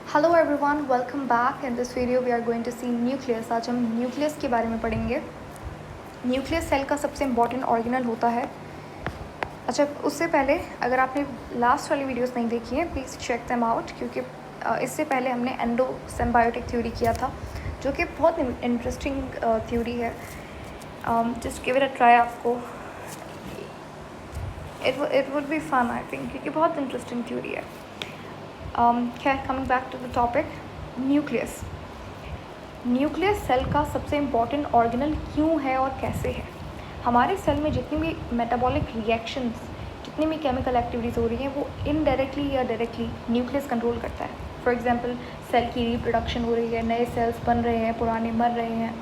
Hello everyone, welcome back. In this video we are going to see nucleus. आज हम nucleus के बारे में पढ़ेंगे। न्यूक्लियस सेल का सबसे इम्पॉर्टेंट ऑर्गेनल होता है। अच्छा, उससे पहले अगर आपने लास्ट वाली वीडियोस नहीं देखी हैं, प्लीज़ चेक देम आउट, क्योंकि इससे पहले हमने एंडो सिम्बायोटिक थ्योरी किया था, जो कि बहुत इंटरेस्टिंग थ्योरी है। Just give it a try. आपको it would be fun I think, क्योंकि बहुत इंटरेस्टिंग थ्योरी है। खैर, coming back to the topic, nucleus. Nucleus cell का सबसे इम्पॉर्टेंट ऑर्गेनल क्यों है और कैसे है? हमारे सेल में जितनी भी मेटाबॉलिक रिएक्शंस, जितनी भी केमिकल एक्टिविटीज़ हो रही हैं, वो इनडायरेक्टली या डायरेक्टली न्यूक्लियस कंट्रोल करता है। फॉर एग्जांपल, सेल की रिप्रोडक्शन हो रही है, नए सेल्स बन रहे हैं, पुराने मर रहे हैं।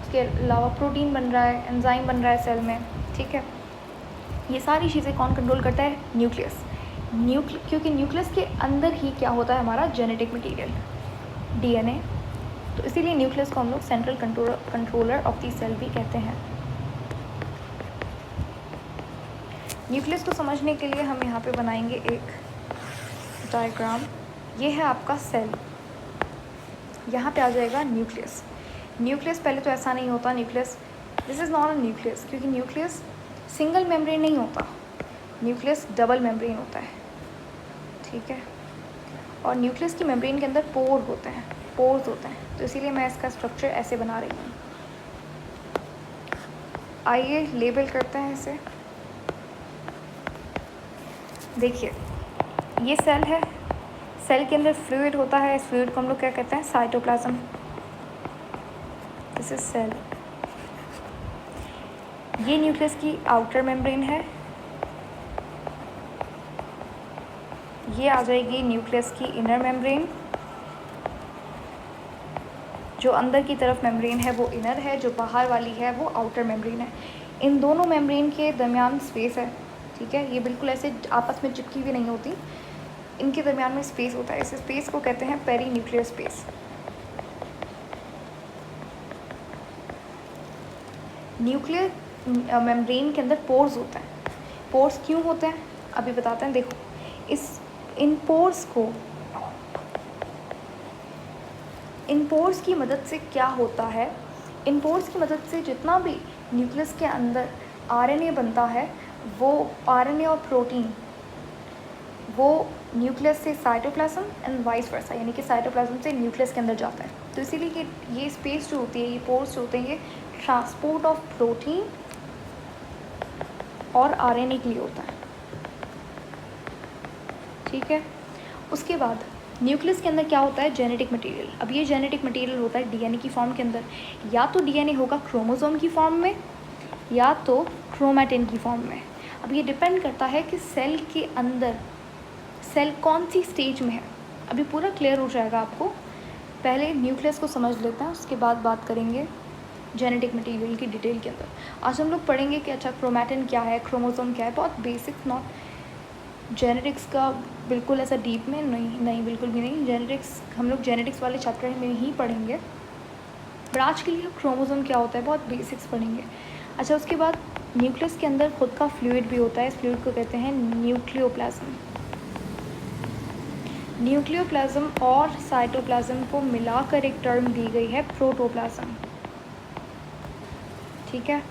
उसके अलावा प्रोटीन बन रहा है, एंजाइम बन रहा है सेल में, ठीक है। ये सारी चीज़ें कौन कंट्रोल करता है? न्यूक्लियस। क्योंकि न्यूक्लियस के अंदर ही क्या होता है? हमारा जेनेटिक मटीरियल, डीएनए। तो इसीलिए न्यूक्लियस को हम लोग central controller of the cell भी कहते हैं। न्यूक्लियस को समझने के लिए हम यहाँ पे बनाएंगे एक डायग्राम। ये है आपका सेल, यहाँ पे आ जाएगा न्यूक्लियस। न्यूक्लियस पहले तो ऐसा नहीं होता। Nucleus, this is not a nucleus, क्योंकि न्यूक्लियस सिंगल मेम्ब्रेन नहीं होता, न्यूक्लियस डबल मेम्ब्रेन होता है, ठीक है। और न्यूक्लियस की मेम्ब्रेन के अंदर पोर्स होते हैं, तो इसीलिए मैं इसका स्ट्रक्चर ऐसे बना रही हूँ। आइए लेबल करते हैं इसे। देखिए, ये सेल है। सेल के अंदर फ्लूइड होता है। इस फ्लूइड को हम लोग क्या कहते हैं? साइटोप्लाज्म। This is cell. ये न्यूक्लियस की आउटर मेम्ब्रेन है। ये आ जाएगी न्यूक्लियस की इनर मेम्ब्रेन। जो अंदर की तरफ मेम्ब्रेन है वो इनर है, जो बाहर वाली है वो आउटर मेम्ब्रेन है। इन दोनों मेम्ब्रेन के दरमियान स्पेस है, ठीक है। ये बिल्कुल ऐसे आपस में चिपकी भी नहीं होती, इनके दरमियान में स्पेस होता है। इस स्पेस को कहते हैं peri nuclear space. Nuclear membrane के अंदर पोर्स होते हैं। पोर्स क्यों होते हैं अभी बताते हैं। देखो, इन पोर्स की मदद से क्या होता है? इन पोर्स की मदद से जितना भी न्यूक्लियस के अंदर आरएनए बनता है, वो आरएनए और प्रोटीन वो न्यूक्लियस से साइटोप्लाज्म एंड वाइस वर्सा, यानी कि साइटोप्लाज्म से न्यूक्लियस के अंदर जाता है। तो इसीलिए कि ये स्पेस जो होती है, ये पोर्स जो होते हैं, ये ट्रांसपोर्ट ऑफ प्रोटीन और आरएनए के लिए होता है, ठीक है। उसके बाद न्यूक्लियस के अंदर क्या होता है? Genetic material. अब ये जेनेटिक मटेरियल होता है डीएनए की फॉर्म के अंदर। या तो डीएनए होगा क्रोमोसोम की फॉर्म में, या तो क्रोमैटिन की फॉर्म में। अब ये डिपेंड करता है कि सेल के अंदर सेल कौन सी स्टेज में है। अभी पूरा क्लियर हो जाएगा आपको। पहले न्यूक्लियस को समझ लेते हैं, उसके बाद बात करेंगे जेनेटिक मटेरियल की डिटेल के अंदर। आज हम लोग पढ़ेंगे कि अच्छा क्रोमैटिन क्या है, क्रोमोसोम क्या है, बहुत बेसिक, नॉट जेनेटिक्स का बिल्कुल ऐसा डीप में नहीं बिल्कुल भी नहीं। जेनेटिक्स हम लोग जेनेटिक्स वाले चैप्टर में ही पढ़ेंगे, पर आज के लिए क्रोमोसोम क्या होता है बहुत बेसिक्स पढ़ेंगे। अच्छा, उसके बाद न्यूक्लियस के अंदर खुद का फ्लूइड भी होता है। इस फ्लूइड को कहते हैं न्यूक्लियोप्लाज्म। न्यूक्लियोप्लाज्म और साइटोप्लाज्म को मिलाकर एक टर्म दी गई है प्रोटोप्लाज्म, ठीक है।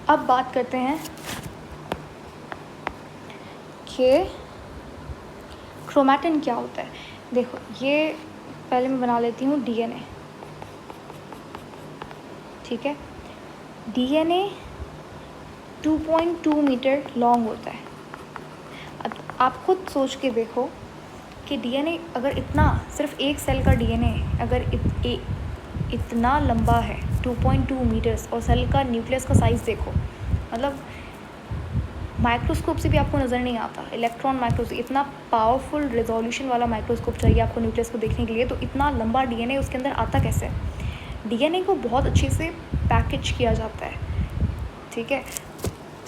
अब बात करते हैं कि क्रोमैटिन क्या होता है। देखो, ये पहले मैं बना लेती हूँ डीएनए, ठीक है। डीएनए 2.2 मीटर लॉन्ग होता है। अब आप खुद सोच के देखो कि डीएनए अगर इतना, सिर्फ एक सेल का डीएनए अगर इतना लंबा है 2.2 मीटर्स, और सेल का न्यूक्लियस का साइज़ देखो, मतलब माइक्रोस्कोप से भी आपको नज़र नहीं आता। इलेक्ट्रॉन माइक्रोस्कोप, इतना पावरफुल रेजोल्यूशन वाला माइक्रोस्कोप चाहिए आपको न्यूक्लियस को देखने के लिए। तो इतना लंबा डीएनए उसके अंदर आता कैसे? डीएनए को बहुत अच्छे से पैकेज किया जाता है, ठीक है।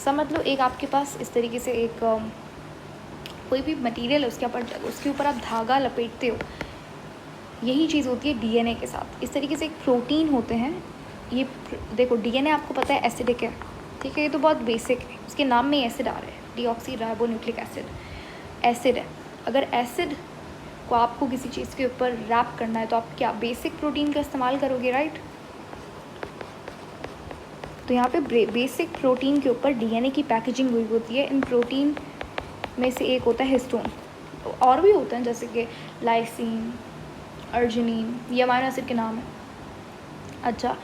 समझ लो, एक आपके पास इस तरीके से एक कोई भी मटेरियल है, उसके ऊपर आप धागा लपेटते हो, यही चीज़ होती है डीएनए के साथ। इस तरीके से एक प्रोटीन होते हैं। ये देखो, डीएनए आपको पता है एसिडिक है, ठीक है, ये तो बहुत बेसिक है, उसके नाम में ही एसिड आ रहा है, डीऑक्सी राइबोन्यूक्लिक एसिड। एसिड है। अगर एसिड को आपको किसी चीज़ के ऊपर रैप करना है तो आप क्या बेसिक प्रोटीन का इस्तेमाल करोगे, राइट। तो यहाँ पे बेसिक प्रोटीन के ऊपर डीएनए की पैकेजिंग हुई होती है। इन प्रोटीन में से एक होता है हिस्टोन, और भी होते हैं जैसे कि लाइसिन, अर्जिनिन, ये अमीनो एसिड के नाम है। अच्छा,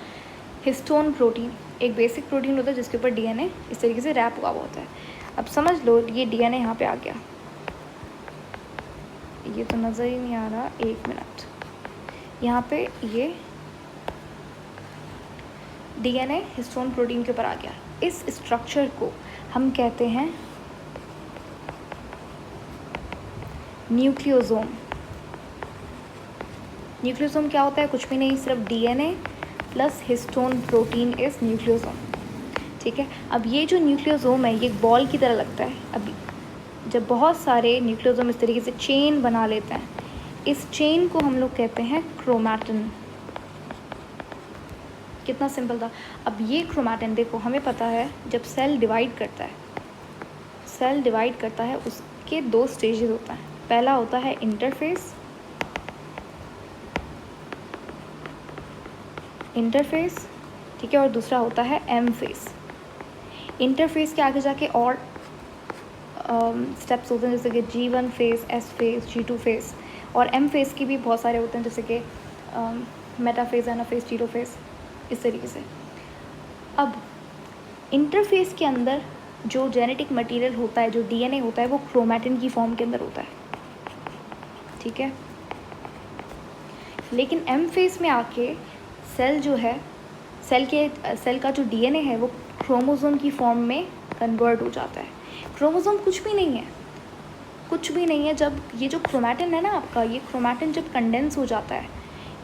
हिस्टोन प्रोटीन एक बेसिक प्रोटीन होता है जिसके ऊपर डीएनए इस तरीके से रैप हुआ होता है। अब समझ लो ये डीएनए यहाँ पे आ गया, ये तो नज़र ही नहीं आ रहा, एक मिनट, यहाँ पे ये डीएनए हिस्टोन प्रोटीन के ऊपर आ गया। इस स्ट्रक्चर को हम कहते हैं न्यूक्लियोसोम। न्यूक्लियोसोम क्या होता है, कुछ भी नहीं, सिर्फ DNA plus histone protein is nucleosome, ठीक है। अब ये जो न्यूक्लियोसोम है ये एक बॉल की तरह लगता है। अब जब बहुत सारे न्यूक्लियोसोम इस तरीके से चेन बना लेते हैं, इस चेन को हम लोग कहते हैं क्रोमैटिन। कितना सिंपल था। अब ये क्रोमैटिन देखो, हमें पता है जब सेल डिवाइड करता है, सेल डिवाइड करता है उसके दो स्टेजेस होता है। पहला होता है इंटरफेस, ठीक है, और दूसरा होता है एम फेस। इंटरफेस के आगे जाके और स्टेप्स होते हैं जैसे कि G1 face, S face, G2 face, और एम फेस की भी बहुत सारे होते हैं जैसे कि मेटाफेज, एनाफेज, टीलोफेज, इस तरीके से। अब इंटरफेस के अंदर जो जेनेटिक मटेरियल होता है, जो डीएनए होता है, वो क्रोमैटिन की फॉर्म के अंदर होता है, ठीक है। लेकिन एम फेस में आके सेल जो है, सेल का जो डीएनए है वो क्रोमोसोम की फॉर्म में कन्वर्ट हो जाता है। क्रोमोसोम कुछ भी नहीं है, कुछ भी नहीं है। जब ये जो क्रोमैटिन है ना आपका, ये क्रोमैटिन जब कंडेंस हो जाता है,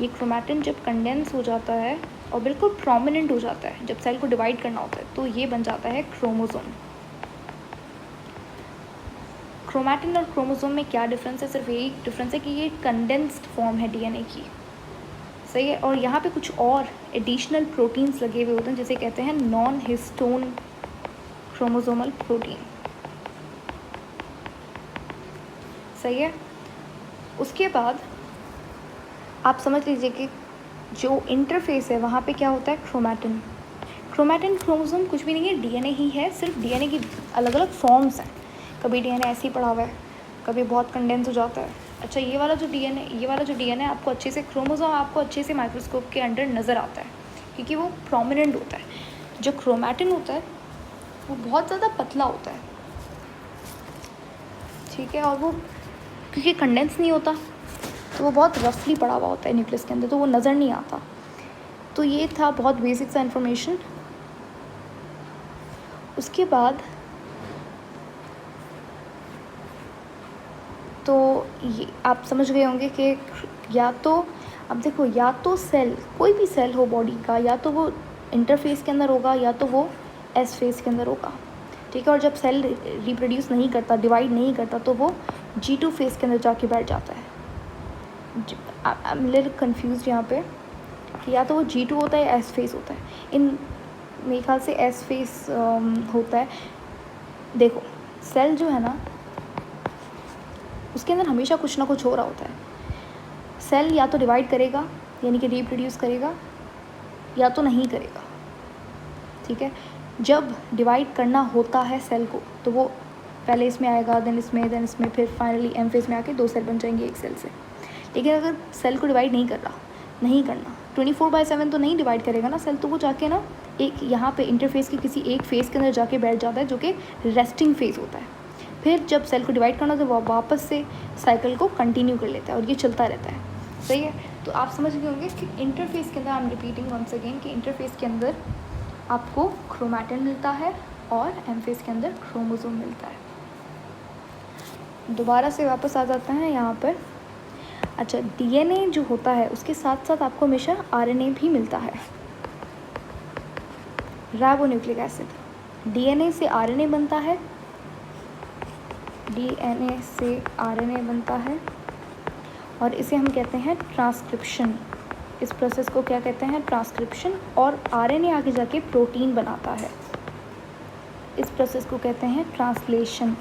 ये क्रोमैटिन जब कंडेंस हो जाता है और बिल्कुल प्रोमिनेंट हो जाता है, जब सेल को डिवाइड करना होता है, तो ये बन जाता है क्रोमोसोम। क्रोमैटिन और क्रोमोसोम में क्या डिफरेंस है, सिर्फ यही डिफरेंस है कि ये कंडेंस्ड फॉर्म है डीएनए की, सही है। और यहाँ पे कुछ और एडिशनल प्रोटीन्स लगे हुए होते हैं जिसे कहते हैं नॉन हिस्टोन क्रोमोसोमल प्रोटीन, सही है। उसके बाद आप समझ लीजिए कि जो इंटरफेस है वहाँ पे क्या होता है, क्रोमैटिन। क्रोमैटिन क्रोमोसोम कुछ भी नहीं है, डीएनए ही है, सिर्फ डीएनए की अलग अलग फॉर्म्स हैं। कभी डीएनए ऐसे ही पड़ा हुआ है, कभी बहुत कंडेंस हो जाता है। अच्छा, ये वाला जो डीएनए आपको अच्छे से, क्रोमोसोम आपको अच्छे से माइक्रोस्कोप के अंडर नज़र आता है क्योंकि वो प्रोमिनेंट होता है। जो क्रोमैटिन होता है वो बहुत ज़्यादा पतला होता है, ठीक है, और वो क्योंकि कंडेंस नहीं होता तो वो बहुत रफली पड़ा हुआ होता है न्यूक्लियस के अंदर, तो वो नज़र नहीं आता। तो ये था बहुत बेसिक सा इन्फॉर्मेशन। उसके बाद तो ये आप समझ गए होंगे कि या तो, अब देखो, या तो सेल, कोई भी सेल हो बॉडी का, या तो वो इंटरफेस के अंदर होगा या तो वो एस फेस के अंदर होगा, ठीक है। और जब सेल रिप्रोड्यूस नहीं करता, डिवाइड नहीं करता, तो वो G2 फेस के अंदर जाके बैठ जाता है। आई एम लिटिल कंफ्यूज यहाँ पे कि या तो वो G2 होता है या एस फेस होता है। मेरे ख्याल से एस फेस होता है। देखो, सेल जो है ना उसके अंदर हमेशा कुछ ना कुछ हो रहा होता है। सेल या तो डिवाइड करेगा यानी कि रिप्रोड्यूस करेगा, या तो नहीं करेगा, ठीक है। जब डिवाइड करना होता है सेल को तो वो पहले इसमें आएगा, देन इसमें, फिर फाइनली एम फेस में आके दो सेल बन जाएंगे एक सेल से। लेकिन अगर सेल को डिवाइड नहीं करना 24/7 तो नहीं डिवाइड करेगा ना सेल, तो वो जाके ना एक यहाँ पे इंटरफेस के किसी एक फेस के अंदर जाके बैठ जाता है जो कि रेस्टिंग फेज होता है। फिर जब सेल को डिवाइड करना तो वो वापस से साइकिल को कंटिन्यू कर लेता है और ये चलता रहता है, सही है। तो आप समझ गए होंगे कि इंटरफेस के अंदर, I am repeating once again, कि इंटरफेस के अंदर आपको क्रोमैटिन मिलता है और एम फेस के अंदर क्रोमोसोम मिलता है। दोबारा से वापस आ जाता है यहाँ पर। अच्छा, डीएनए जो होता है उसके साथ साथ आपको हमेशा आरएनए भी मिलता है, राइबोन्यूक्लिक एसिड। डीएनए से आरएनए बनता है, और इसे हम कहते हैं ट्रांसक्रिप्शन। इस प्रोसेस को क्या कहते हैं, ट्रांसक्रिप्शन। और आरएनए आगे जाके प्रोटीन बनाता है, इस प्रोसेस को कहते हैं ट्रांसलेशन।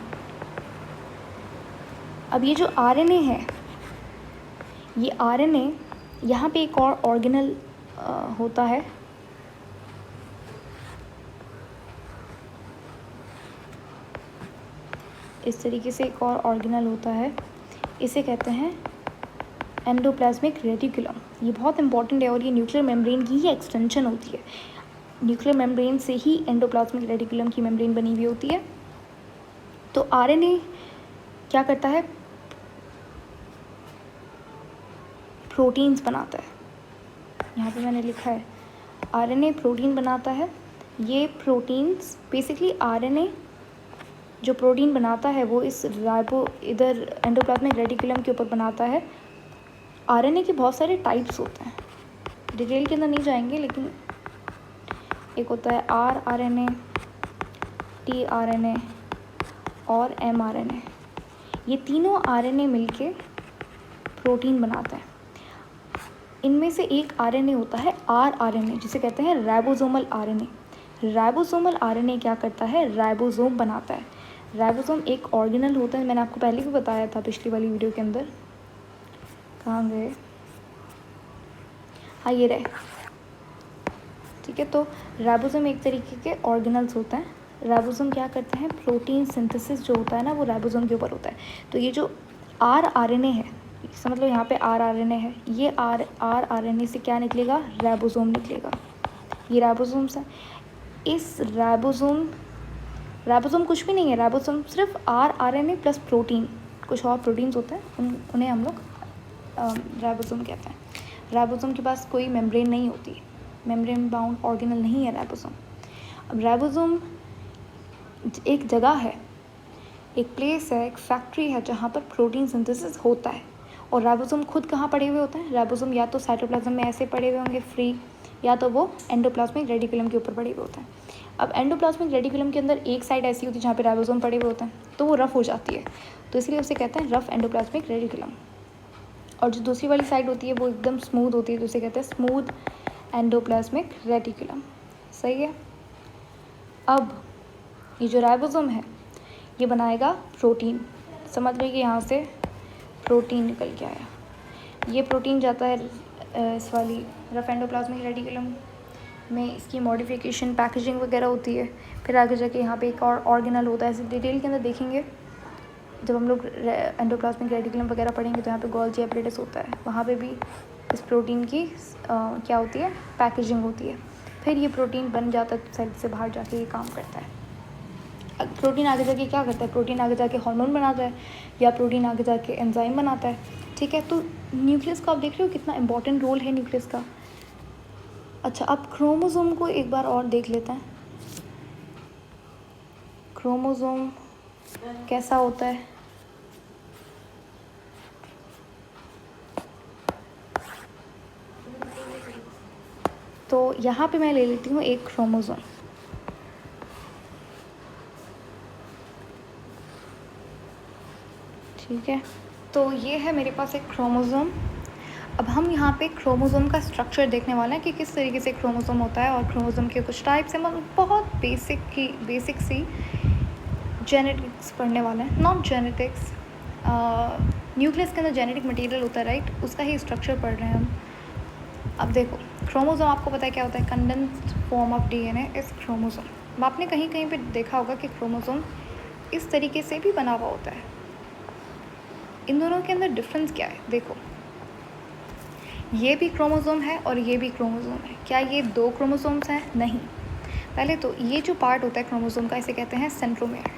अब ये जो आरएनए है ये RNA, यहाँ पे एक और ऑर्गेनल होता है, इस तरीके से एक और ऑर्गेनल होता है, इसे कहते हैं एंडोप्लाज्मिक रेटिकुलम। ये बहुत इंपॉर्टेंट है और ये न्यूक्लियर मेम्ब्रेन की ही एक्सटेंशन होती है। न्यूक्लियर मेम्ब्रेन से ही एंडोप्लाज्मिक रेटिकुलम की मेम्ब्रेन बनी हुई होती है। तो RNA क्या करता है, प्रोटीन्स बनाता है। यहाँ पे मैंने लिखा है RNA प्रोटीन बनाता है। ये प्रोटीन्स बेसिकली RNA जो प्रोटीन बनाता है वो इस इधर एंडोप्लाज्मिक रेटिकुलम के ऊपर बनाता है। RNA के बहुत सारे टाइप्स होते हैं, डिटेल के अंदर नहीं जाएंगे, लेकिन एक होता है rRNA, tRNA और mRNA। ये तीनों RNA मिलके प्रोटीन बनाते हैं। इनमें से एक RNA होता है rRNA, जिसे कहते हैं राइबोसोमल RNA। राइबोसोमल RNA क्या करता है, राइबोसोम बनाता है। राइबोसोम एक ऑर्गेनल होता है, मैंने आपको पहले भी बताया था पिछली वाली वीडियो के अंदर। कहाँ गए, हाँ ये रहे, ठीक है। तो राइबोसोम एक तरीके के ऑर्गेनल्स होते हैं। राइबोसोम क्या करते हैं, प्रोटीन सिंथेसिस जो होता है ना वो राइबोसोम के ऊपर होता है। तो ये जो rRNA है, इसका मतलब यहाँ पे rRNA है, ये rRNA से क्या निकलेगा, राइबोसोम निकलेगा। ये राइबोसोम्स है। इस राइबोसोम कुछ भी नहीं है, राइबोसोम सिर्फ rRNA प्लस प्रोटीन, कुछ और प्रोटीन्स होते हैं उन्हें हम लोग राइबोसोम कहते हैं। राइबोसोम के पास कोई मेम्ब्रेन नहीं होती, मेम्ब्रेन बाउंड ऑर्गेनल नहीं है राइबोसोम। अब राइबोसोम एक जगह है, एक प्लेस है, एक फैक्ट्री है जहाँ पर प्रोटीन सिंथेसिस होता है। और राइबोसोम खुद कहाँ पड़े हुए होते हैं, राइबोसोम या तो साइटोप्लाज्म में ऐसे पड़े हुए होंगे फ्री, या तो वो एंडोप्लाज्मिक रेटिकुलम के ऊपर पड़े हुए होते हैं। अब एंडोप्लाज्मिक रेटिकुलम के अंदर एक साइड ऐसी होती है जहाँ पे राइबोसोम पड़े हुए होते हैं, तो वो रफ़ हो जाती है, तो इसलिए उसे कहते हैं रफ़ एंडोप्लाज्मिक रेटिकुलम। और जो दूसरी वाली साइड होती है वो एकदम स्मूथ होती है, तो उसे कहते हैं स्मूथ एंडोप्लाज्मिक रेटिकुलम। सही है। अब ये जो राइबोसोम है ये बनाएगा प्रोटीन। समझ रही कि यहाँ से प्रोटीन निकल के आया, ये प्रोटीन जाता है इस वाली रफ एंडोप्लाज्मिक रेटिकुलम में, इसकी मॉडिफिकेशन पैकेजिंग वगैरह होती है। फिर आगे जाके यहाँ पे एक और ऑर्गेनल होता है, इसे डिटेल के अंदर देखेंगे जब हम लोग एंडोप्लाज्मिक रेटिकुलम वगैरह पढ़ेंगे। तो यहाँ पे गोल्जी एपरेटस होता है, वहाँ पे भी इस प्रोटीन की क्या होती है, पैकेजिंग होती है। फिर ये प्रोटीन बन जाता है, सेल से बाहर जाके ये काम करता है। प्रोटीन आगे जाके क्या करता है, प्रोटीन आगे जाके हार्मोन बनाता है, या प्रोटीन आगे जाके एंजाइम बनाता है, ठीक है। तो न्यूक्लियस का आप देख रहे हो कितना इंपॉर्टेंट रोल है न्यूक्लियस का। अच्छा, अब क्रोमोसोम को एक बार और देख लेते हैं। क्रोमोसोम कैसा होता है, तो यहाँ पे मैं ले लेती हूँ एक क्रोमोसोम। ठीक है, तो ये है मेरे पास एक क्रोमोसोम। अब हम यहाँ पे क्रोमोसोम का स्ट्रक्चर देखने वाले हैं कि किस तरीके से क्रोमोसोम होता है, और क्रोमोसोम के कुछ टाइप्स हैं, मतलब बहुत बेसिक सी जेनेटिक्स पढ़ने वाले हैं। नॉट जेनेटिक्स, न्यूक्लियस के अंदर जेनेटिक मटेरियल होता है, राइट, उसका ही स्ट्रक्चर पढ़ रहे हैं हम। अब देखो, क्रोमोसोम आपको पता है क्या होता है, कंडेंस्ड फॉर्म ऑफ DNA इस क्रोमोसोम। आपने कहीं कहीं पे देखा होगा कि क्रोमोसोम इस तरीके से भी बना हुआ होता है। इन दोनों के अंदर डिफरेंस क्या है, देखो, ये भी क्रोमोसोम है और ये भी क्रोमोसोम है। क्या ये दो क्रोमोसोम्स हैं, नहीं। पहले तो ये जो पार्ट होता है क्रोमोसोम का, इसे कहते हैं सेंट्रोमेयर।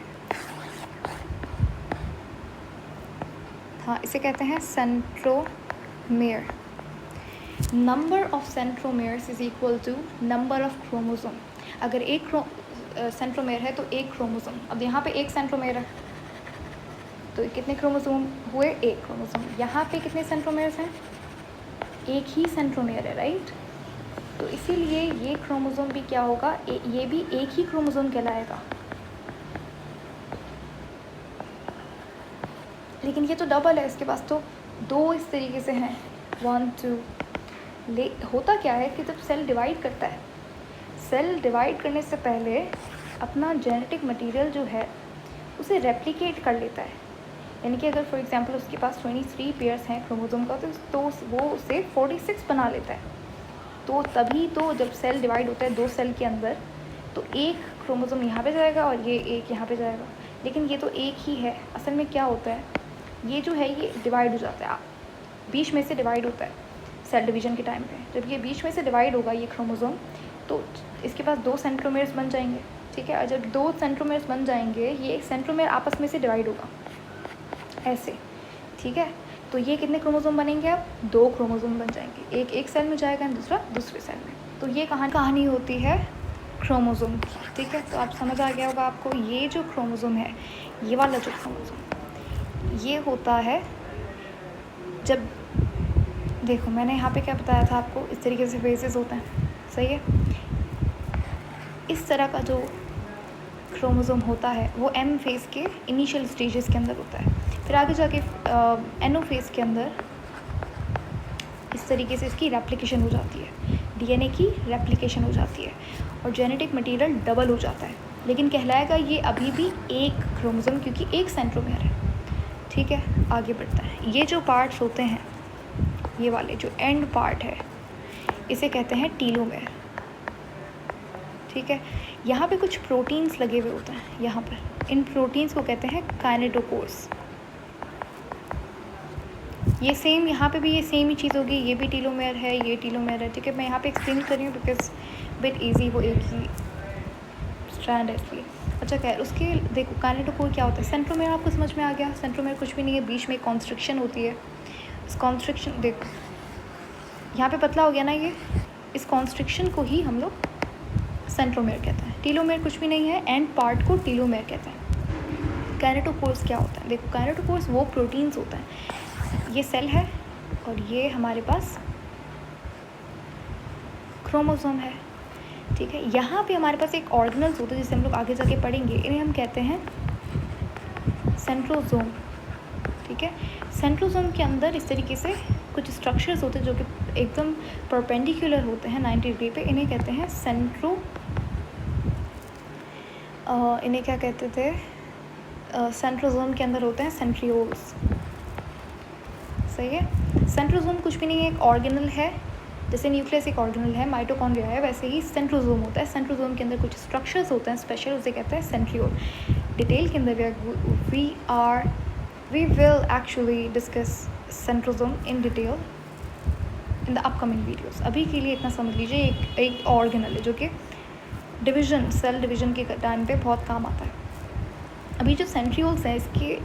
हाँ, इसे कहते हैं centromere. Number of centromeres is equal to number of chromosome. अगर एक सेंट्रोमेयर है तो एक क्रोमोसोम। अब यहाँ पे एक सेंट्रोमेयर है तो कितने क्रोमोसोम हुए, एक क्रोमोसोम। यहाँ पे कितने सेंट्रोमेयर्स हैं, एक ही सेंट्रोमेयर है, राइट। तो इसीलिए ये क्रोमोसोम भी क्या होगा, ये भी एक ही क्रोमोसोम कहलाएगा। लेकिन ये तो डबल है, इसके पास तो दो इस तरीके से हैं, 1 2। होता क्या है कि जब सेल डिवाइड करता है, सेल डिवाइड करने से पहले अपना जेनेटिक मटेरियल जो है उसे रेप्लिकेट कर लेता है। यानी कि अगर फॉर एग्जांपल उसके पास 23 पेयर्स हैं क्रोमोसोम का, तो वो उसे 46 बना लेता है। तो तभी तो जब सेल डिवाइड होता है 2 सेल के अंदर, तो एक क्रोमोसोम यहाँ पे जाएगा और ये एक यहाँ पे जाएगा, लेकिन ये तो एक ही है। असल में क्या होता है, ये जो है ये डिवाइड हो जाता है, बीच में से डिवाइड होता है सेल डिवीज़न के टाइम पे। जब ये बीच में से डिवाइड होगा ये क्रोमोसोम, तो इसके पास 2 सेंट्रोमेयर्स बन जाएंगे, ठीक है। और जब 2 सेंट्रोमेयर्स बन जाएंगे, ये एक सेंट्रोमेयर आपस में से डिवाइड होगा ऐसे, ठीक है। तो ये कितने क्रोमोसोम बनेंगे, अब 2 क्रोमोसोम बन जाएंगे, एक सेल में जाएगा और दूसरा दूसरे सेल में। तो ये कहानी होती है क्रोमोसोम की, ठीक है। तो आप समझ आ गया होगा आपको, ये जो क्रोमोसोम है, ये वाला जो क्रोमोसोम, ये होता है जब, देखो मैंने यहाँ पे क्या बताया था आपको, इस तरीके से फेजेस होते हैं, सही है। इस तरह का जो क्रोमोसोम होता है वो एम फेज़ के इनिशियल स्टेजेस के अंदर होता है, फिर आगे जाके एनो फेज़ के अंदर इस तरीके से इसकी रेप्लिकेशन हो जाती है, डीएनए की रेप्लिकेशन हो जाती है और जेनेटिक मटेरियल डबल हो जाता है, लेकिन कहलाएगा ये अभी भी एक क्रोमोसोम, क्योंकि एक सेंट्रोमेयर है, ठीक है। आगे बढ़ता है, ये जो पार्ट्स होते हैं, ये वाले जो एंड पार्ट है, इसे कहते हैं टीलोमेयर, ठीक है। यहाँ पे कुछ प्रोटीन्स लगे हुए होते हैं यहाँ पर, इन प्रोटीन्स को कहते हैं काइनेटोकोर्स। ये सेम, यहाँ पे भी ये सेम ही चीज़ होगी, ये भी टीलोमेयर है, ये टीलोमेयर है, ठीक है। मैं यहाँ पे एक्सप्लेन कर रही हूँ बिकॉज बिट ईजी, वो एक ही स्ट्रैंड है इसलिए। अच्छा खैर, उसके देखो काइनेटोकोर क्या होता है। सेंट्रोमेयर आपको समझ में आ गया, सेंट्रोमेयर कुछ भी नहीं है, बीच में कॉन्स्ट्रिक्शन होती है। इस कॉन्स्ट्रिक्शन, देखो यहाँ पे पतला हो गया ना ये, इस कॉन्स्ट्रिक्शन को ही हम लोग सेंट्रोमेयर कहते हैं। टीलोमेयर कुछ भी नहीं है, एंड पार्ट को टीलोमेयर कहते हैं। काइनेटोकोर्स क्या होता है, देखो काइनेटोकोर्स वो प्रोटीन्स होता है, ये सेल है और ये हमारे पास क्रोमोसोम है, ठीक है। यहाँ पे हमारे पास एक ऑर्गेनल्स होते हैं जिसे हम लोग आगे जाके पढ़ेंगे, इन्हें हम कहते हैं सेंट्रोसोम, ठीक है। सेंट्रोसोम के अंदर इस तरीके से कुछ स्ट्रक्चर्स होते हैं जो कि एकदम परपेंडिकुलर होते हैं 90 डिग्री पे, इन्हें कहते हैं इन्हें क्या कहते थे, सेंट्रोसोम के अंदर होते हैं सेंट्रियोल्स, सही है। सेंट्रोसोम कुछ भी नहीं है, एक ऑर्गेनल है, जैसे न्यूक्लियस एक ऑर्गेनल है, माइटोकॉन्ड्रिया है, वैसे ही सेंट्रोसोम होता है। सेंट्रोसोम के अंदर कुछ स्ट्रक्चर्स होते हैं स्पेशल, उसे कहते हैं सेंट्रियोल। डिटेल के अंदर we will actually discuss centrosome in detail in the upcoming videos. अभी के लिए इतना समझ लीजिए, एक ऑर्गेनल है जो कि डिवीज़न, सेल डिवीज़न के टाइम पे बहुत काम आता है। अभी जो सेंट्रियोल्स हैं, इसके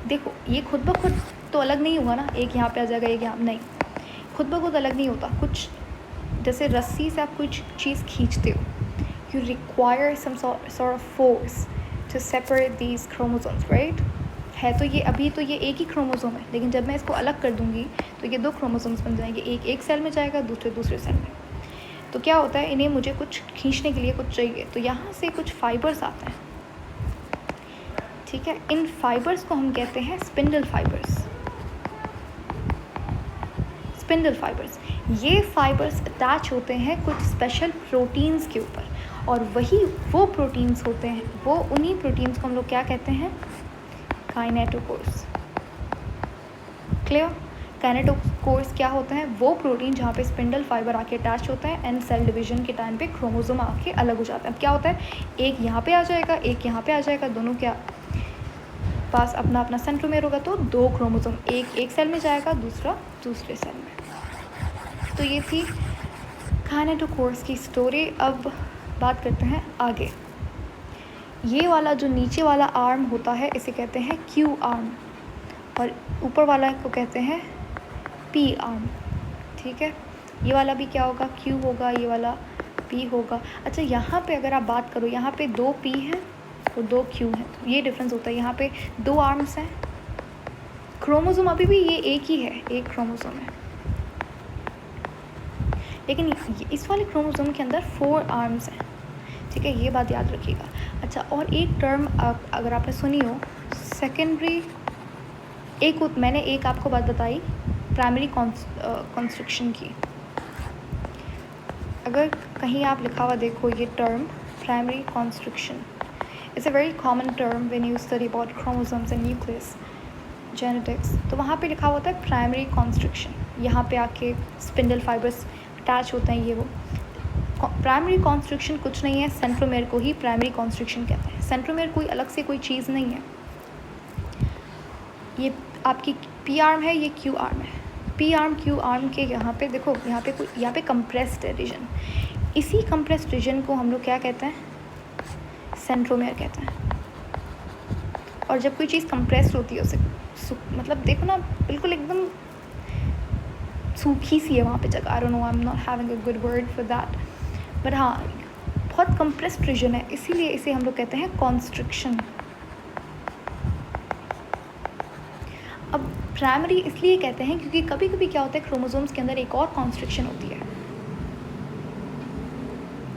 देखो ये खुद ब खुद तो अलग नहीं हुआ ना, एक यहाँ पे आ जाएगा, एक यहाँ, नहीं, खुद ब खुद अलग नहीं होता। कुछ जैसे रस्सी से आप कुछ चीज़ खींचते हो, you require some sort of force to separate these chromosomes, right? है तो ये अभी तो ये एक ही क्रोमोसोम है, लेकिन जब मैं इसको अलग कर दूंगी तो ये 2 क्रोमोसोम्स बन जाएंगे, एक सेल में जाएगा, दूसरे सेल में। तो क्या होता है, इन्हें मुझे कुछ खींचने के लिए कुछ चाहिए, तो यहाँ से कुछ फाइबर्स आते हैं, ठीक है। इन फाइबर्स को हम कहते हैं स्पिंडल फाइबर्स। स्पिंडल फाइबर्स, ये फाइबर्स अटैच होते हैं कुछ स्पेशल प्रोटीन्स के ऊपर, और वही वो प्रोटीन्स होते हैं, वो उन्हीं प्रोटीन्स को हम लोग क्या कहते हैं, काइनेटोकोर्स। क्लियर। काइनेटोकोर्स क्या होते हैं, वो प्रोटीन जहाँ पे स्पिंडल फाइबर आके अटैच होता है एंड सेल डिवीजन के टाइम पे क्रोमोसोम आके अलग हो जाता है। अब क्या होता है, एक यहाँ पे आ जाएगा, एक यहाँ पे आ जाएगा, दोनों के पास अपना अपना सेंट्रोमेयर होगा, तो 2 क्रोमोसोम, एक सेल में जाएगा, दूसरा दूसरे सेल में। तो ये थी काइनेटोकोर्स की स्टोरी। अब बात करते हैं आगे। ये वाला जो नीचे वाला आर्म होता है इसे कहते हैं क्यू आर्म, और ऊपर वाला को कहते हैं पी आर्म, ठीक है। ये वाला भी क्या होगा, क्यू होगा, ये वाला पी होगा। अच्छा, यहाँ पे अगर आप बात करो, यहाँ पे 2 पी हैं और 2 क्यू हैं, तो ये डिफरेंस होता है। यहाँ पे 2 आर्म्स हैं, क्रोमोसोम अभी भी ये एक ही है, एक क्रोमोसोम है, लेकिन इस वाले क्रोमोसोम के अंदर 4 आर्म्स हैं, ठीक है। ये बात याद रखिएगा। अच्छा, और एक टर्म अगर आपने सुनी हो, सेकेंडरी, मैंने एक आपको बात बताई प्राइमरी कंस्ट्रक्शन की। अगर कहीं आप लिखा हुआ देखो ये term primary constriction, it's a very common term when you study about chromosomes and nucleus. Genetics, तो वहाँ पे लिखा होता है प्राइमरी कॉन्स्ट्रिक्शन। यहाँ पे आके स्पिंडल फाइबर्स अटैच होते हैं, ये वो। प्राइमरी कॉन्स्ट्रिक्शन कुछ नहीं है, सेंट्रोमेयर को ही प्राइमरी कॉन्स्ट्रिक्शन कहते हैं। सेंट्रोमेयर कोई अलग से कोई चीज़ नहीं है। ये आपकी पी आर्म है, ये क्यू आर्म है। पी आर्म क्यू आर्म के यहाँ पे देखो, यहाँ पे कंप्रेस्ड है रीजन। इसी कंप्रेस्ड रीजन को हम लोग क्या कहते हैं? सेंट्रोमेयर कहते हैं। और जब कोई चीज़ कंप्रेस्ड होती है उसे मतलब देखो ना, बिल्कुल एकदम सूखी सी है वहाँ पे जगह। I don't know, I am not having a good word for that, but हाँ, बहुत कंप्रेस्ड रीजन है, इसीलिए इसे हम लोग कहते हैं कॉन्स्ट्रिक्शन। अब प्राइमरी इसलिए कहते हैं क्योंकि कभी कभी क्या होता है, क्रोमोसोम्स के अंदर एक और कॉन्स्ट्रिक्शन होती है।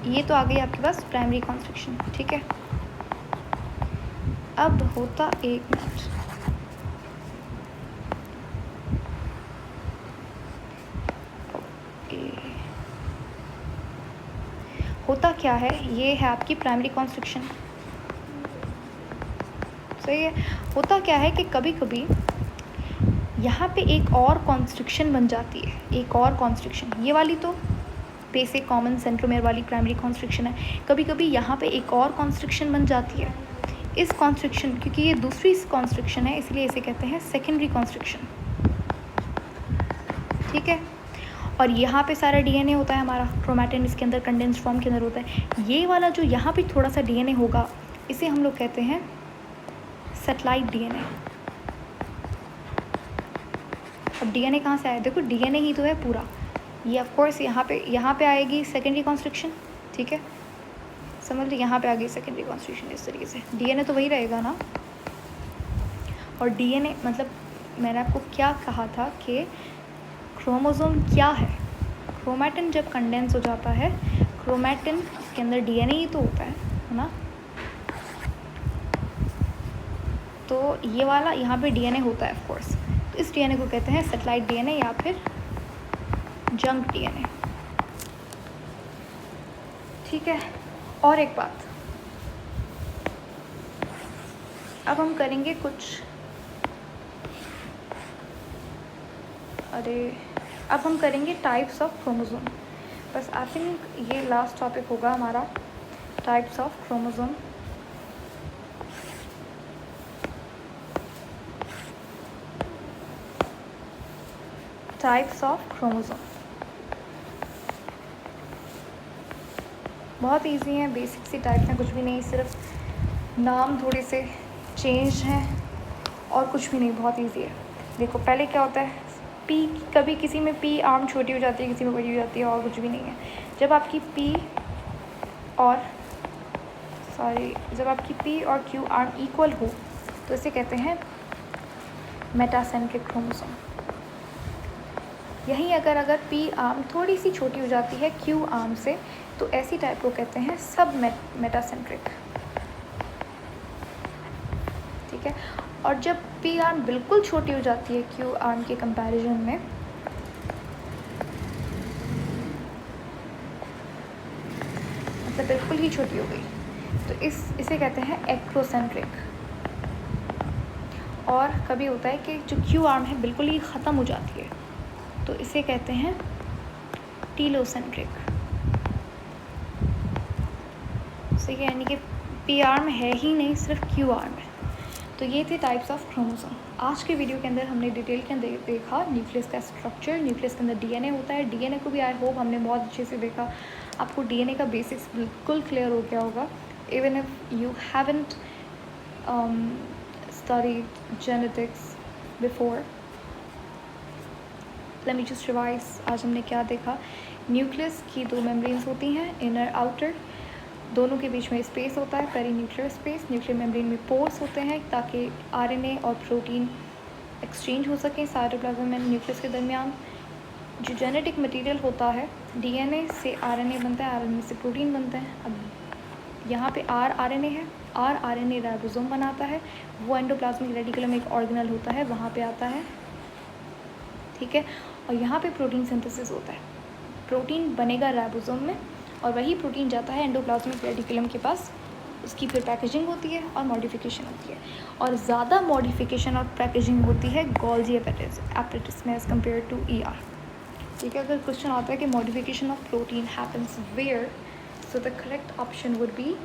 ये तो आ गई आपके पास प्राइमरी कॉन्स्ट्रिक्शन, ठीक है। अब होता, एक मिनट, होता क्या है, ये है आपकी प्राइमरी कॉन्स्ट्रिक्शन, सही है। होता क्या है कि कभी कभी यहाँ पे एक और कॉन्स्ट्रिक्शन बन जाती है, एक और कॉन्स्ट्रिक्शन। ये वाली तो बेसिक कॉमन सेंट्रोमेयर वाली प्राइमरी कॉन्स्ट्रिक्शन है। कभी कभी यहाँ पे एक और कॉन्स्ट्रिक्शन बन जाती है। इस कॉन्स्ट्रिक्शन, क्योंकि ये दूसरी कॉन्स्ट्रिक्शन है, इसलिए इसे कहते हैं सेकेंडरी कॉन्स्ट्रिक्शन, ठीक है। और यहाँ पे सारा डीएनए होता है हमारा, क्रोमैटिन इसके अंदर कंडेंस्ड फॉर्म के अंदर होता है। ये वाला जो यहाँ पे थोड़ा सा डीएनए होगा, इसे हम लोग कहते हैं सैटेलाइट डीएनए। अब डीएनए कहाँ से आया? देखो डीएनए ही तो है पूरा ये। ऑफ कोर्स यहाँ पे आएगी सेकेंडरी कॉन्स्ट्रिक्शन, ठीक है, समझ लो। यहाँ पे आ गई सेकेंडरी कॉन्स्ट्रिक्शन। इस तरीके से डीएनए तो वही रहेगा ना। और डीएनए मतलब मैंने आपको क्या कहा था कि क्रोमोसोम क्या है? क्रोमैटिन जब कंडेंस हो जाता है, क्रोमैटिन के अंदर डीएनए ही तो होता है ना। तो ये वाला यहाँ पे डीएनए होता है ऑफ कोर्स। तो इस डीएनए को कहते हैं सैटेलाइट डीएनए या फिर जंक डीएनए, ठीक है। और एक बात, अब हम करेंगे कुछ, अब हम करेंगे टाइप्स ऑफ क्रोमोसोम। बस आई थिंक ये लास्ट टॉपिक होगा हमारा, types of chromosome. Types of chromosome बहुत इजी हैं, बेसिक सी टाइप्स हैं, कुछ भी नहीं, सिर्फ नाम थोड़े से चेंज हैं और कुछ भी नहीं, बहुत इजी है। देखो पहले क्या होता है, पी, कभी किसी में पी आर्म छोटी हो जाती है, किसी में बड़ी हो जाती है, और कुछ भी नहीं है। जब आपकी पी और क्यू आर्म इक्वल हो तो इसे कहते हैं मेटासेंट्रिक क्रोमोसोम। यहीं अगर पी आर्म थोड़ी सी छोटी हो जाती है क्यू आर्म से, तो ऐसी टाइप को कहते हैं सब मेटासेंट्रिक, ठीक है। और जब पी आर्म बिल्कुल छोटी हो जाती है क्यू आर्म के कंपैरिजन में, मतलब बिल्कुल ही छोटी हो गई, तो इसे कहते हैं एक्रोसेंट्रिक। और कभी होता है कि जो क्यू आर्म है बिल्कुल ही ख़त्म हो जाती है, तो इसे कहते हैं टीलोसेंट्रिक, ठीक है। यानी कि पी आर्म है ही नहीं, सिर्फ क्यू आर्म है। तो ये थे टाइप्स ऑफ क्रोमोसोम। आज के वीडियो के अंदर हमने डिटेल के अंदर देखा न्यूक्लियस का स्ट्रक्चर। न्यूक्लियस के अंदर डीएनए होता है। डीएनए को भी आई होप हमने बहुत अच्छे से देखा, आपको डीएनए का बेसिक्स बिल्कुल क्लियर हो गया होगा। Even if you haven't studied genetics before, let me just revise. आज हमने क्या देखा, न्यूक्लियस की दो मेम्ब्रेन्स होती हैं, इनर आउटर, दोनों के बीच में स्पेस होता है, पेरीन्यूक्लियर स्पेस। न्यूक्लियर मेम्ब्रेन में पोर्स होते हैं ताकि आरएनए और प्रोटीन एक्सचेंज हो सके साइटोप्लाज्म एंड न्यूक्लियस के दरमियान। जो जेनेटिक मटेरियल होता है, डीएनए से आरएनए बनता है, आरएनए से प्रोटीन बनता है। अब यहाँ पे आरएनए है, आरएनए राइबोसोम बनाता है, वो एंडोप्लाज्मिक रेटिकुलम एक ऑर्गेनल होता है, वहाँ पे आता है, ठीक है। और यहाँ पे प्रोटीन सिंथेसिस होता है, प्रोटीन बनेगा राइबोसोम में और वही प्रोटीन जाता है एंडोप्लाज्मिक रेटिकुलम के पास उसकी फिर पैकेजिंग होती है और मॉडिफिकेशन होती है, और ज़्यादा मॉडिफिकेशन और पैकेजिंग होती है गोल्जी एपरेटस में एज़ कम्पेयर टू ER। ठीक है, अगर क्वेश्चन आता है कि modification of protein happens where, so the correct option would be,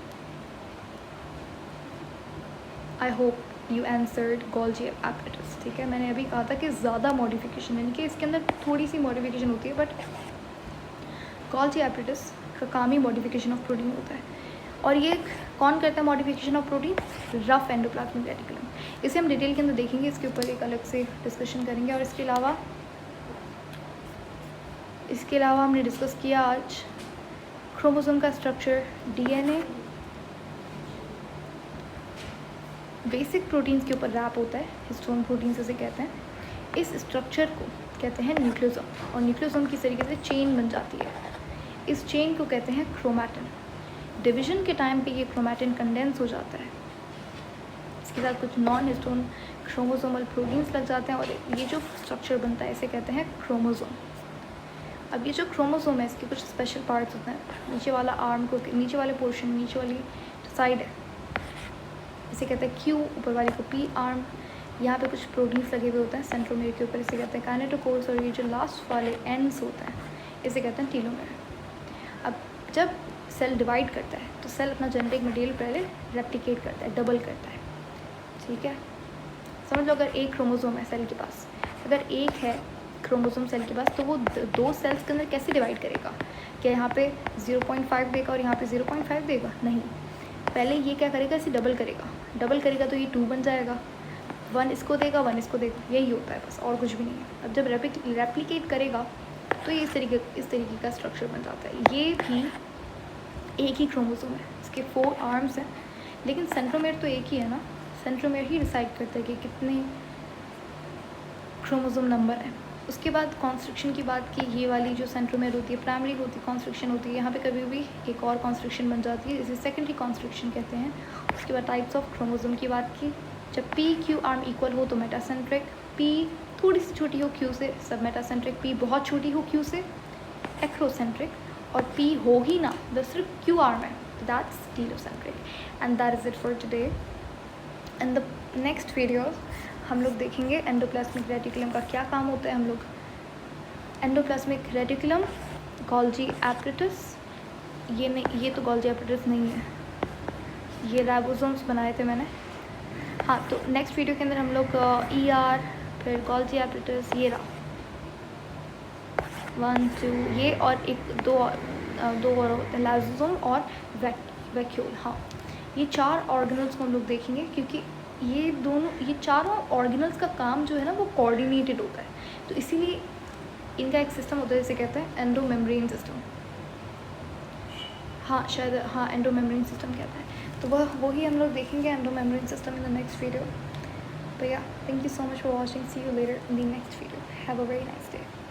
I hope you answered Golgi apparatus. ठीक है, मैंने अभी कहा था कि ज़्यादा मॉडिफिकेशन, यानी कि इसके अंदर थोड़ी सी मॉडिफिकेशन होती है, बट गोल्जी एपरेटस का काम ही मॉडिफिकेशन ऑफ प्रोटीन होता है। और ये कौन करता है modification of protein? Rough endoplasmic reticulum. इसे हम डिटेल के अंदर देखेंगे, इसके ऊपर एक अलग से डिस्कशन करेंगे। और इसके अलावा हमने डिस्कस किया आज क्रोमोसोम का स्ट्रक्चर, DNA बेसिक प्रोटीन्स के ऊपर रैप होता है, हिस्टोन प्रोटीन्स इसे कहते हैं। इस स्ट्रक्चर को कहते हैं न्यूक्लियोसोम, और न्यूक्लियोसोम किस तरीके से चेन बन जाती है, इस चेन को कहते हैं क्रोमैटिन। डिवीजन के टाइम पे ये क्रोमैटिन कंडेंस हो जाता है, इसके साथ कुछ नॉन हिस्टोन क्रोमोसोमल प्रोटीन्स लग जाते हैं, और ये जो स्ट्रक्चर बनता है इसे कहते हैं क्रोमोसोम। अब ये जो क्रोमोसोम है इसके कुछ स्पेशल पार्ट्स होते हैं। नीचे वाला आर्म को, नीचे वाले पोर्शन, नीचे वाली साइड है, इसे कहते हैं Q, ऊपर वाले को P आर्म। यहाँ पे कुछ प्रोटीन्स लगे हुए होते हैं सेंट्रोमेयर के ऊपर, इसे कहते हैं काइनेटोकोर्स, और ये जो लास्ट वाले एंड्स होते हैं इसे कहते हैं टीलोमेयर। अब जब सेल डिवाइड करता है तो सेल अपना जेनेटिक मटेरियल पहले रेप्लिकेट करता है, डबल करता है। ठीक है, समझ लो अगर एक क्रोमोसोम है सेल के पास, अगर एक है क्रोमोसोम सेल के पास, तो वो दो सेल्स के अंदर कैसे डिवाइड करेगा? क्या यहाँ पे 0.5 देगा और यहाँ पे 0.5 देगा? नहीं, पहले ये क्या करेगा, इसे डबल करेगा। डबल करेगा तो ये 2 बन जाएगा, 1 इसको देगा, 1 इसको देगा, यही होता है बस, और कुछ भी नहीं है। अब जब रेप्लिकेट करेगा तो ये इस तरीके का स्ट्रक्चर बन जाता है। ये भी एक ही क्रोमोसोम है, इसके 4 आर्म्स हैं, लेकिन सेंट्रोमेयर तो एक ही है ना। सेंट्रोमेयर ही डिसाइड करता है कि कितने क्रोमोसोम नंबर है। उसके बाद कॉन्स्ट्रक्शन की बात की, ये वाली जो सेंट्रोमेयर होती है प्राइमरी होती है, कॉन्स्ट्रक्शन होती है, यहाँ पे कभी भी एक और कॉन्स्ट्रक्शन बन जाती है, इसे सेकेंडरी कॉन्स्ट्रक्शन कहते हैं। उसके बाद टाइप्स ऑफ क्रोमोसोम की बात की, जब P-Q आर्म इक्वल हो तो मेटासेंट्रिक, P थोड़ी सी छोटी हो Q से सब मेटासेंट्रिक, P बहुत छोटी हो Q से एक्रोसेंट्रिक, और P हो ही ना, बस सिर्फ Q आर्म है, that's telocentric. And that is it for today. And the next video हम लोग देखेंगे एंडोप्लाज्मिक रेटिकुलम का क्या काम होता है। हम लोग एंडोप्लाज्मिक रेटिकुलम, गोल्जी एपरेटस, ये नहीं, ये तो गोल्जी एपरेटस नहीं है, ये राइबोसोम्स बनाए थे मैंने। हाँ, तो नेक्स्ट वीडियो के अंदर हम लोग ER, फिर गोल्जी एपरेटस, ये रहा 1 2, ये और दो और होते हैं, लाइसोसोम और वैक्यूल। हाँ, ये 4 ऑर्गेनल्स को हम लोग देखेंगे, क्योंकि ये चारों ऑर्गेनल्स का काम जो है ना वो कोऑर्डिनेटेड होता है, तो इसीलिए इनका एक सिस्टम होता है जिसे कहते हैं एंडोमेम्ब्रेन सिस्टम। हाँ शायद, हाँ एंडोमेम्ब्रेन सिस्टम कहता है, तो वही हम लोग देखेंगे endomembrane system in the next video. तो yeah, thank you so much for watching, see you later in the next video, have a very nice day.